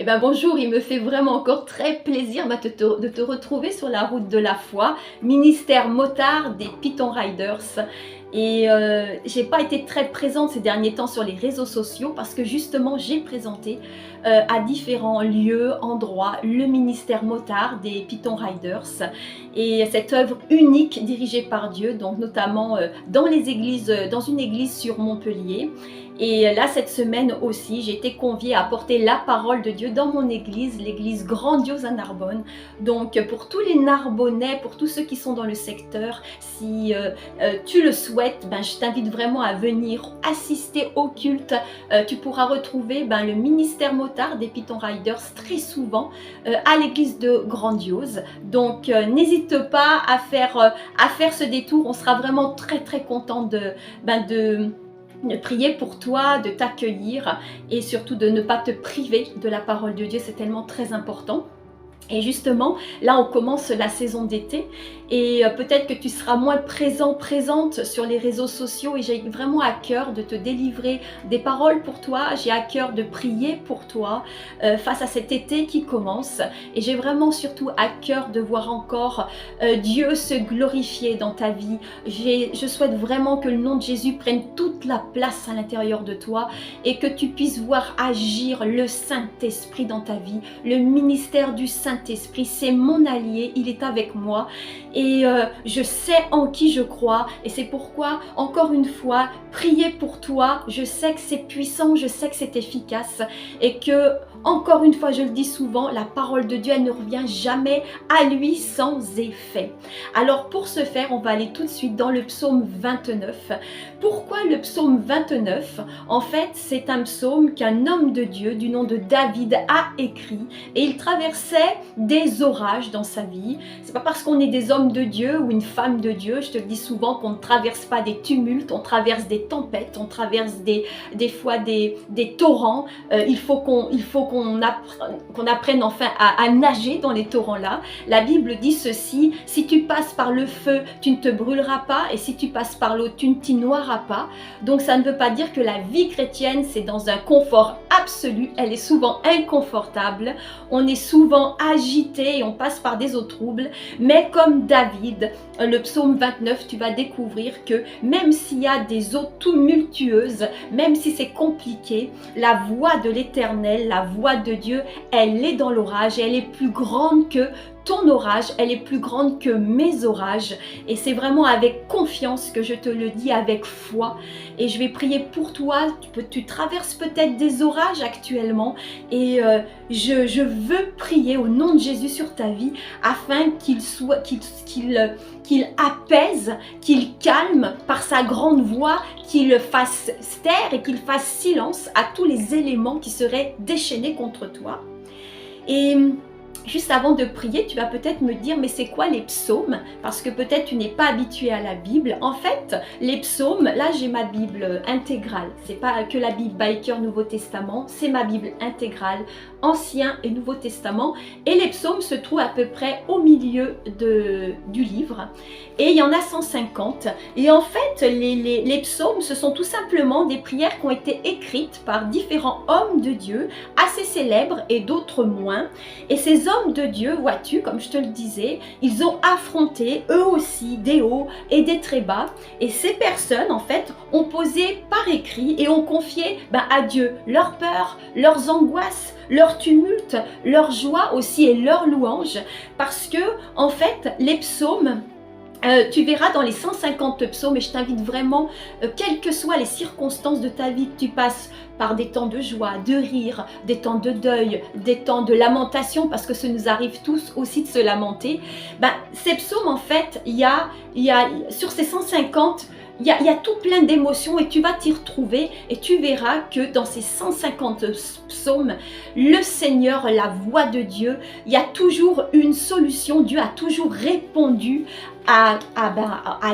Eh ben bonjour, il me fait vraiment encore très plaisir de te retrouver sur la route de la foi, ministère motard des Python Riders. Et j'ai pas été très présente ces derniers temps sur les réseaux sociaux parce que justement j'ai présenté à différents lieux, endroits, le ministère motard des Python Riders et cette œuvre unique dirigée par Dieu, donc notamment dans les églises, dans une église sur Montpellier. Et là, cette semaine aussi, j'ai été conviée à porter la parole de Dieu dans mon église, l'église Grandiose à Narbonne. Donc, pour tous les Narbonnais, pour tous ceux qui sont dans le secteur, si tu le souhaites, je t'invite vraiment à venir assister au culte. Tu pourras retrouver le ministère motard des Python Riders très souvent à l'église de Grandiose. Donc, n'hésite pas à faire ce détour. On sera vraiment très très content de prier pour toi, de t'accueillir et surtout de ne pas te priver de la parole de Dieu. C'est tellement très important. Et justement, là on commence la saison d'été et peut-être que tu seras moins présente sur les réseaux sociaux et j'ai vraiment à cœur de te délivrer des paroles pour toi, j'ai à cœur de prier pour toi face à cet été qui commence et j'ai vraiment surtout à cœur de voir encore Dieu se glorifier dans ta vie. Je souhaite vraiment que le nom de Jésus prenne toute la place à l'intérieur de toi et que tu puisses voir agir le Saint-Esprit dans ta vie, le ministère du Saint-Esprit, c'est mon allié, il est avec moi et je sais en qui je crois et c'est pourquoi, encore une fois, prier pour toi, je sais que c'est puissant, je sais que c'est efficace et que, encore une fois, je le dis souvent, la parole de Dieu, elle ne revient jamais à lui sans effet. Alors pour ce faire, on va aller tout de suite dans le psaume 29. Pourquoi le psaume 29? En fait, c'est un psaume qu'un homme de Dieu du nom de David a écrit et il traversait des orages dans sa vie. C'est pas parce qu'on est des hommes de Dieu ou une femme de Dieu, je te le dis souvent, qu'on ne traverse pas des tumultes, on traverse des tempêtes, on traverse des fois des torrents. Il faut qu'on apprenne enfin à nager dans les torrents là. La Bible dit ceci: si tu passes par le feu, tu ne te brûleras pas, et si tu passes par l'eau, tu ne t'y noieras pas. Donc ça ne veut pas dire que la vie chrétienne c'est dans un confort absolu, elle est souvent inconfortable, on est souvent agité et on passe par des eaux troubles, mais comme David, le psaume 29, tu vas découvrir que même s'il y a des eaux tumultueuses, même si c'est compliqué, la voix de l'Éternel, la voix de Dieu, elle est dans l'orage et elle est plus grande que ton orage, elle est plus grande que mes orages et c'est vraiment avec confiance que je te le dis, avec foi, et je vais prier pour toi. Tu traverses peut-être des orages actuellement et je veux prier au nom de Jésus sur ta vie afin qu'il apaise, qu'il calme par sa grande voix, qu'il fasse taire et qu'il fasse silence à tous les éléments qui seraient déchaînés contre toi. Et juste avant de prier, tu vas peut-être me dire, mais c'est quoi les psaumes? Parce que peut-être tu n'es pas habitué à la Bible. En fait, les psaumes, là j'ai ma Bible intégrale. C'est pas que la Bible Biker Nouveau Testament, c'est ma Bible intégrale, Ancien et Nouveau Testament. Et les psaumes se trouvent à peu près au milieu du livre. Et il y en a 150. Et en fait, les psaumes, ce sont tout simplement des prières qui ont été écrites par différents hommes de Dieu, assez célèbres et d'autres moins. Et ces hommes de Dieu, vois-tu, comme je te le disais, ils ont affronté eux aussi des hauts et des très bas. Et ces personnes, en fait, ont posé par écrit et ont confié à Dieu leurs peurs, leurs angoisses, leurs tumultes, leurs joies aussi et leurs louanges. Parce que, en fait, les psaumes, tu verras dans les 150 psaumes, et je t'invite vraiment, quelles que soient les circonstances de ta vie, que tu passes par des temps de joie, de rire, des temps de deuil, des temps de lamentation, parce que ça nous arrive tous aussi de se lamenter. Ces psaumes, en fait, il y a sur ces 150, il y a tout plein d'émotions et tu vas t'y retrouver et tu verras que dans ces 150 psaumes, le Seigneur, la voix de Dieu, il y a toujours une solution. Dieu a toujours répondu à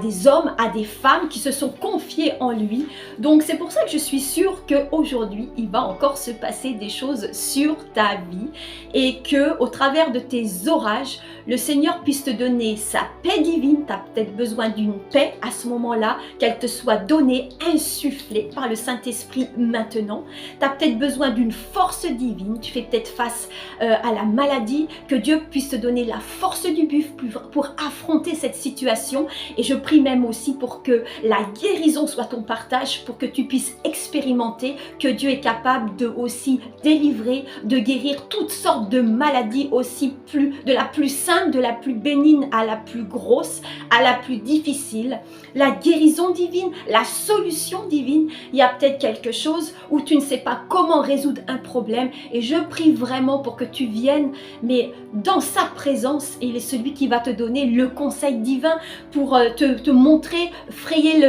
des hommes, à des femmes qui se sont confiés en lui. Donc c'est pour ça que je suis sûre qu'aujourd'hui, il va encore se passer des choses sur ta vie et que au travers de tes orages, le Seigneur puisse te donner sa paix divine. Tu as peut-être besoin d'une paix à ce moment-là, qu'elle te soit donnée, insufflée par le Saint-Esprit maintenant. Tu as peut-être besoin d'une force divine, tu fais peut-être face à la maladie, que Dieu puisse te donner la force du buffle pour affronter cette situation. Et je prie même aussi pour que la guérison soit ton partage, pour que tu puisses expérimenter que Dieu est capable de aussi délivrer, de guérir toutes sortes de maladies aussi de la plus simple, de la plus bénigne à la plus grosse, à la plus difficile. La guérison divine, la solution divine. Il y a peut-être quelque chose où tu ne sais pas comment résoudre un problème et je prie vraiment pour que tu viennes, mais dans sa présence, il est celui qui va te donner le conseil divin pour te montrer, frayer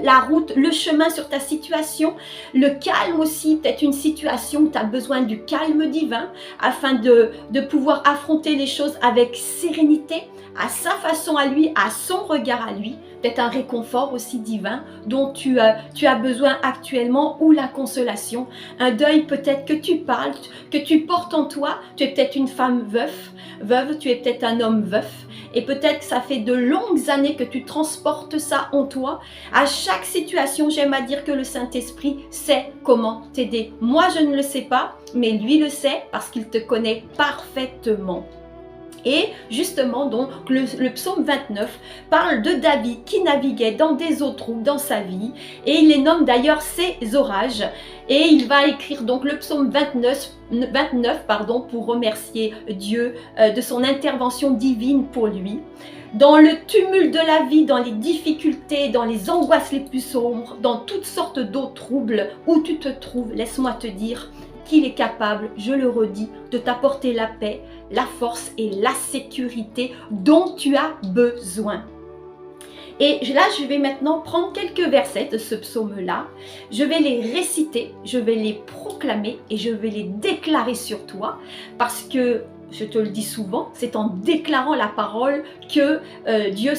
la route, le chemin sur ta situation, le calme aussi, peut-être une situation où tu as besoin du calme divin afin de pouvoir affronter les choses avec sérénité, à sa façon à lui, à son regard à lui, peut-être un réconfort aussi divin dont tu as besoin actuellement ou la consolation, un deuil peut-être que tu parles, que tu portes en toi, tu es peut-être une femme veuve, tu es peut-être un homme veuf et peut-être que ça fait de longues années que tu transportes ça en toi. À chaque situation, j'aime à dire que le Saint-Esprit sait comment t'aider. Moi, je ne le sais pas, mais lui le sait parce qu'il te connaît parfaitement. Et justement, donc, le psaume 29 parle de David qui naviguait dans des eaux troubles dans sa vie et il les nomme d'ailleurs ses orages. Et il va écrire donc le psaume 29 pour remercier Dieu de son intervention divine pour lui. Dans le tumulte de la vie, dans les difficultés, dans les angoisses les plus sombres, dans toutes sortes d'eaux troubles où tu te trouves, laisse-moi te dire qu'il est capable, je le redis, de t'apporter la paix, la force et la sécurité dont tu as besoin. Et là, je vais maintenant prendre quelques versets de ce psaume-là. Je vais les réciter, je vais les proclamer et je vais les déclarer sur toi parce que je te le dis souvent, c'est en déclarant la parole que Dieu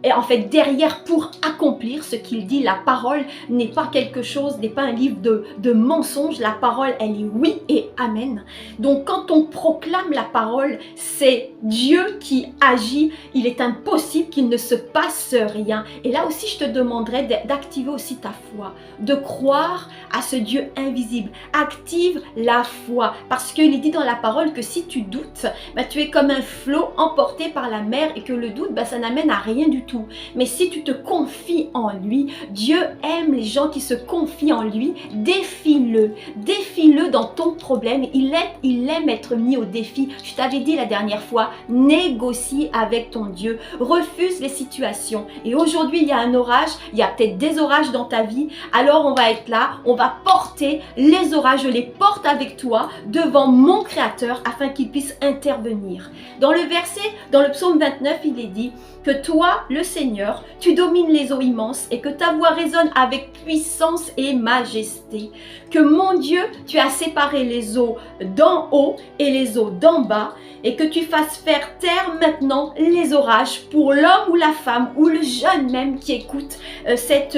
est en fait derrière pour accomplir ce qu'il dit. La parole n'est pas quelque chose, n'est pas un livre de mensonges. La parole, elle est oui et amen. Donc quand on proclame la parole, c'est Dieu qui agit. Il est impossible qu'il ne se passe rien. Et là aussi, je te demanderai d'activer aussi ta foi, de croire à ce Dieu invisible. Active la foi parce qu'il est dit dans la parole que si tu doutes, tu es comme un flot emporté par la mer et que le doute, ça n'amène à rien du tout. Mais si tu te confies en lui, Dieu aime les gens qui se confient en lui. Défie-le dans ton problème. Il aime être mis au défi. Je t'avais dit la dernière fois, négocie avec ton Dieu, refuse les situations. Et aujourd'hui, il y a un orage, il y a peut-être des orages dans ta vie. Alors on va être là, on va porter les orages, je les porte avec toi devant mon Créateur afin qu'il puisse intervenir. Dans le psaume 29, il est dit que toi, le Seigneur, tu domines les eaux immenses et que ta voix résonne avec puissance et majesté. Que mon Dieu, tu as séparé les eaux d'en haut et les eaux d'en bas et que tu fasses faire taire maintenant les orages pour l'homme ou la femme ou le jeune même qui écoute cette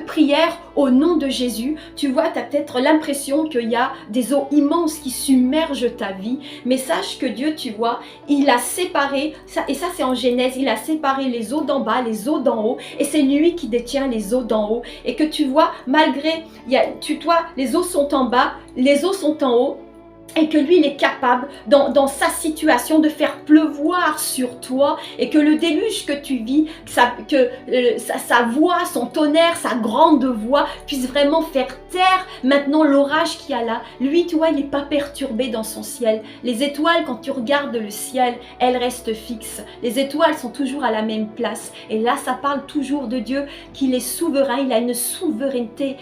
prière au nom de Jésus. Tu vois, tu as peut-être l'impression qu'il y a des eaux immenses qui submergent ta vie, mais sache que Dieu, tu vois, il a séparé, et ça c'est en Genèse, il a séparé les eaux d'en bas, les eaux d'en haut, et c'est lui qui détient les eaux d'en haut, et que tu vois, malgré, les eaux sont en bas, les eaux sont en haut, et que lui, il est capable, dans sa situation, de faire pleuvoir sur toi et que le déluge que tu vis, sa voix, son tonnerre, sa grande voix puisse vraiment faire taire maintenant l'orage qu'il y a là. Lui, tu vois, il n'est pas perturbé dans son ciel. Les étoiles, quand tu regardes le ciel, elles restent fixes. Les étoiles sont toujours à la même place. Et là, ça parle toujours de Dieu, qu'il est souverain, il a une souveraineté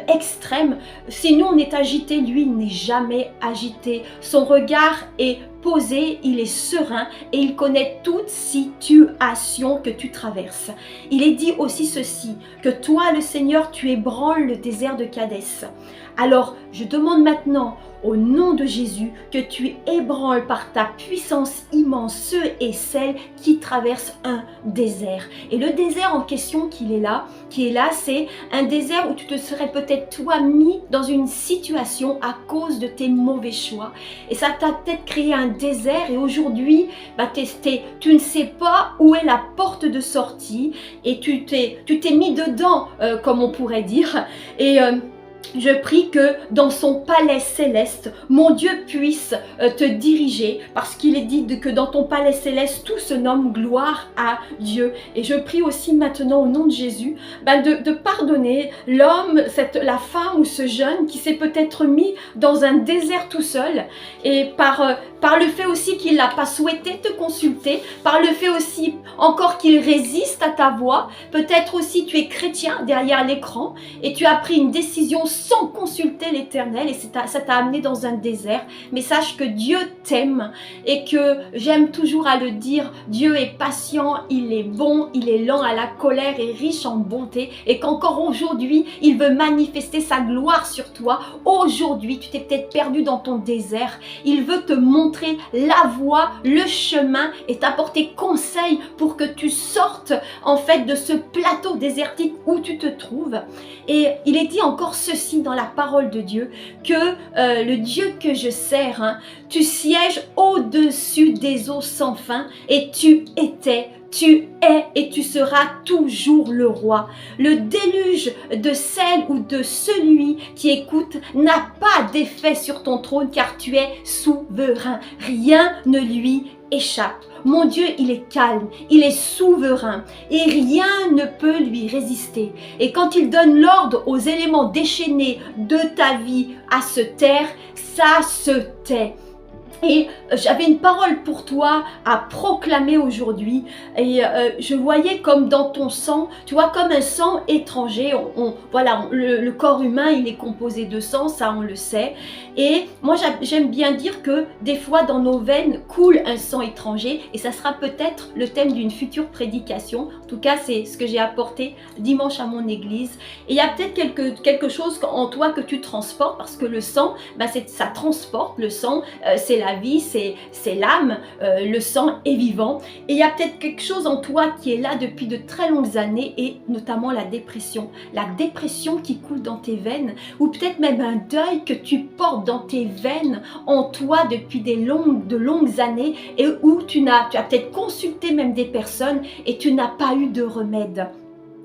extrême. Si nous, on est agité, lui, il n'est jamais agité. Son regard est posé, il est serein et il connaît toute situation que tu traverses. Il est dit aussi ceci, que toi, le Seigneur, tu ébranles le désert de Kadès. Alors, je demande maintenant, au nom de Jésus, que tu ébranles par ta puissance immense ceux et celles qui traversent un désert. Et le désert en question qui est là, c'est un désert où tu te serais peut-être toi mis dans une situation à cause de tes mauvais choix. Et ça t'a peut-être créé un désert et aujourd'hui, tu ne sais pas où est la porte de sortie et tu t'es mis dedans, comme on pourrait dire. Et je prie que dans son palais céleste, mon Dieu puisse te diriger parce qu'il est dit que dans ton palais céleste, tout se nomme gloire à Dieu. Et je prie aussi maintenant au nom de Jésus de pardonner l'homme, la femme ou ce jeune qui s'est peut-être mis dans un désert tout seul et par le fait aussi qu'il n'a pas souhaité te consulter, par le fait aussi encore qu'il résiste à ta voix, peut-être aussi tu es chrétien derrière l'écran et tu as pris une décision sans consulter l'Éternel et ça t'a amené dans un désert. Mais sache que Dieu t'aime et que j'aime toujours à le dire, Dieu est patient, il est bon, il est lent à la colère et riche en bonté et qu'encore aujourd'hui, il veut manifester sa gloire sur toi. Aujourd'hui, tu t'es peut-être perdu dans ton désert. Il veut te montrer la voie, le chemin et t'apporter conseil pour que tu sortes en fait de ce plateau désertique où tu te trouves. Et il est dit encore ceci dans la parole de Dieu, que le Dieu que je sers, tu sièges au-dessus des eaux sans fin et tu étais, tu es et tu seras toujours le roi. Le déluge de celle ou de celui qui écoute n'a pas d'effet sur ton trône car tu es souverain. Rien ne lui échappe. Mon Dieu, il est calme, il est souverain et rien ne peut lui résister. Et quand il donne l'ordre aux éléments déchaînés de ta vie à se taire, ça se tait. Et j'avais une parole pour toi à proclamer aujourd'hui et je voyais comme dans ton sang, tu vois, comme un sang étranger. Voilà, le corps humain, il est composé de sang, ça on le sait. Et moi, j'aime bien dire que des fois, dans nos veines coule un sang étranger et ça sera peut-être le thème d'une future prédication. En tout cas, c'est ce que j'ai apporté dimanche à mon église. Et il y a peut-être quelque chose en toi que tu transportes parce que le sang, ça transporte. Le sang, c'est la vie, c'est l'âme, le sang est vivant et il y a peut-être quelque chose en toi qui est là depuis de très longues années et notamment la dépression qui coule dans tes veines ou peut-être même un deuil que tu portes dans tes veines en toi depuis de longues années et où tu as peut-être consulté même des personnes et tu n'as pas eu de remède.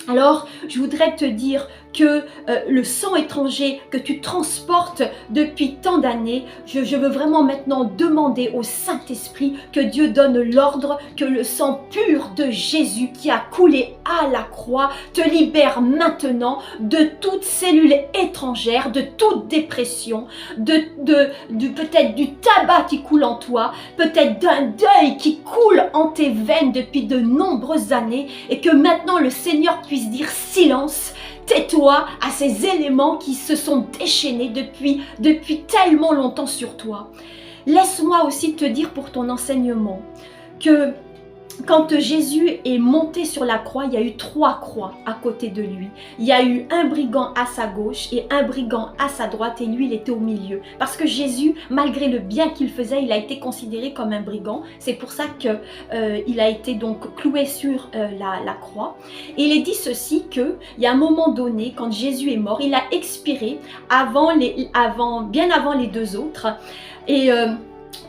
Alors, je voudrais te dire que le sang étranger que tu transportes depuis tant d'années, je veux vraiment maintenant demander au Saint-Esprit que Dieu donne l'ordre que le sang pur de Jésus qui a coulé à la croix te libère maintenant de toute cellule étrangère, de toute dépression, peut-être du tabac qui coule en toi, peut-être d'un deuil qui coule en tes veines depuis de nombreuses années et que maintenant le Seigneur puisse dire silence. Tais-toi à ces éléments qui se sont déchaînés depuis tellement longtemps sur toi. Laisse-moi aussi te dire pour ton enseignement que quand Jésus est monté sur la croix, il y a eu 3 croix à côté de lui. Il y a eu un brigand à sa gauche et un brigand à sa droite et lui, il était au milieu. Parce que Jésus, malgré le bien qu'il faisait, il a été considéré comme un brigand. C'est pour ça qu'il a été donc cloué sur la croix. Et il est dit ceci, qu'il y a un moment donné, quand Jésus est mort, il a expiré bien avant les 2 autres. Et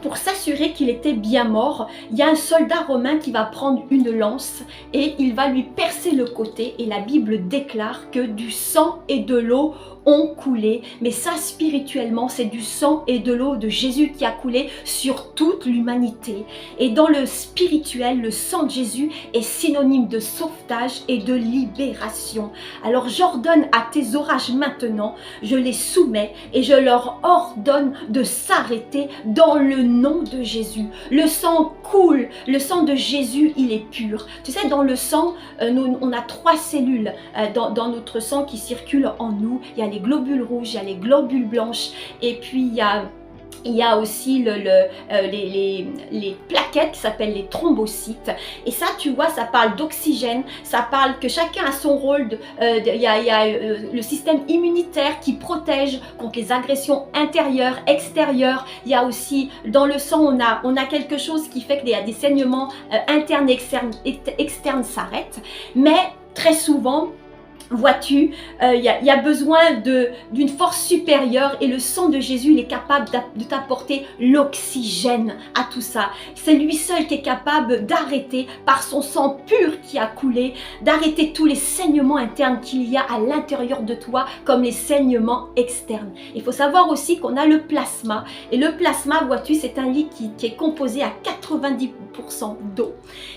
pour s'assurer qu'il était bien mort, il y a un soldat romain qui va prendre une lance et il va lui percer le côté et la Bible déclare que du sang et de l'eau ont coulé, mais ça spirituellement c'est du sang et de l'eau de Jésus qui a coulé sur toute l'humanité. Et dans le spirituel, le sang de Jésus est synonyme de sauvetage et de libération. Alors j'ordonne à tes orages maintenant, je les soumets et je leur ordonne de s'arrêter dans le nom de Jésus. Le sang coule, le sang de Jésus il est pur. Tu sais, dans le sang, on a 3 cellules dans notre sang qui circulent en nous. Il y a les globules rouges, il y a les globules blanches et puis il y a Il y a aussi les plaquettes qui s'appellent les thrombocytes. Et ça, tu vois, ça parle d'oxygène, ça parle que chacun a son rôle. Il y a le système immunitaire qui protège contre les agressions intérieures, extérieures. Il y a aussi, dans le sang, on a quelque chose qui fait qu'il y a des saignements internes et externes s'arrêtent. Mais très souvent, vois-tu, il y a besoin d'une force supérieure et le sang de Jésus, il est capable de t'apporter l'oxygène à tout ça. C'est lui seul qui est capable d'arrêter par son sang pur qui a coulé, d'arrêter tous les saignements internes qu'il y a à l'intérieur de toi comme les saignements externes. Il faut savoir aussi qu'on a le plasma et le plasma, vois-tu, c'est un liquide qui est composé à 90% d'eau.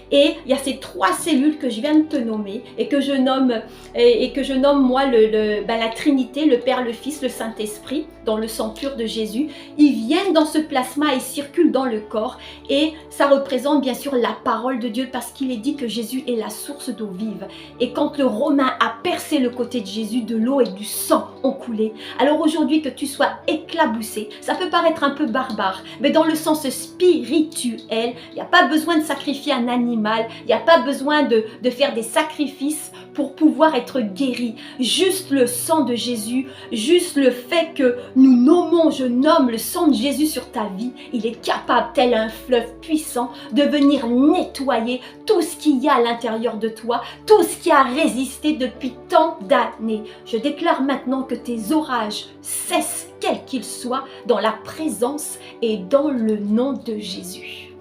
Et il y a ces 3 cellules que je viens de te nommer et que je nomme moi la Trinité, le Père, le Fils, le Saint-Esprit, dans le sang pur de Jésus. Ils viennent dans ce plasma et circulent dans le corps et ça représente bien sûr la parole de Dieu parce qu'il est dit que Jésus est la source d'eau vive. Et quand le Romain a percé le côté de Jésus, de l'eau et du sang ont coulé. Alors aujourd'hui que tu sois éclaboussé, ça peut paraître un peu barbare, mais dans le sens spirituel, il n'y a pas besoin de sacrifier un animal, il n'y a pas besoin de faire des sacrifices pour pouvoir être guéri. Juste le sang de Jésus, juste le fait que je nomme le sang de Jésus sur ta vie, il est capable, tel un fleuve puissant, de venir nettoyer tout ce qu'il y a à l'intérieur de toi, tout ce qui a résisté depuis tant d'années. Je déclare maintenant que tes orages cessent, quels qu'ils soient, dans la présence et dans le nom de Jésus.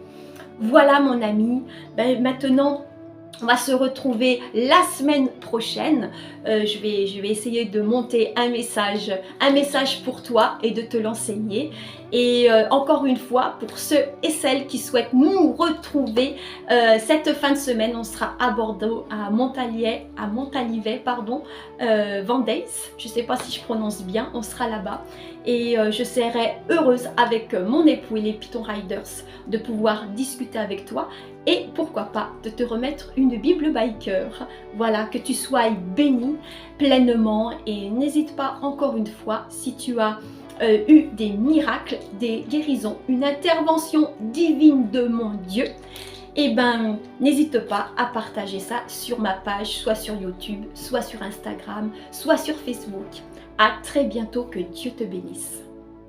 Voilà mon ami, maintenant on va se retrouver la semaine prochaine. Je vais essayer de monter un message pour toi et de te l'enseigner. Et encore une fois, pour ceux et celles qui souhaitent nous retrouver cette fin de semaine, on sera à Bordeaux, à Montalivet, Vendée. Je ne sais pas si je prononce bien, on sera là-bas. Et je serai heureuse avec mon époux et les Python Riders de pouvoir discuter avec toi. Et pourquoi pas de te remettre une Bible Biker. Voilà, que tu sois béni pleinement. Et n'hésite pas encore une fois, si tu as eu des miracles, des guérisons, une intervention divine de mon Dieu, eh ben, n'hésite pas à partager ça sur ma page, soit sur YouTube, soit sur Instagram, soit sur Facebook. À très bientôt, que Dieu te bénisse.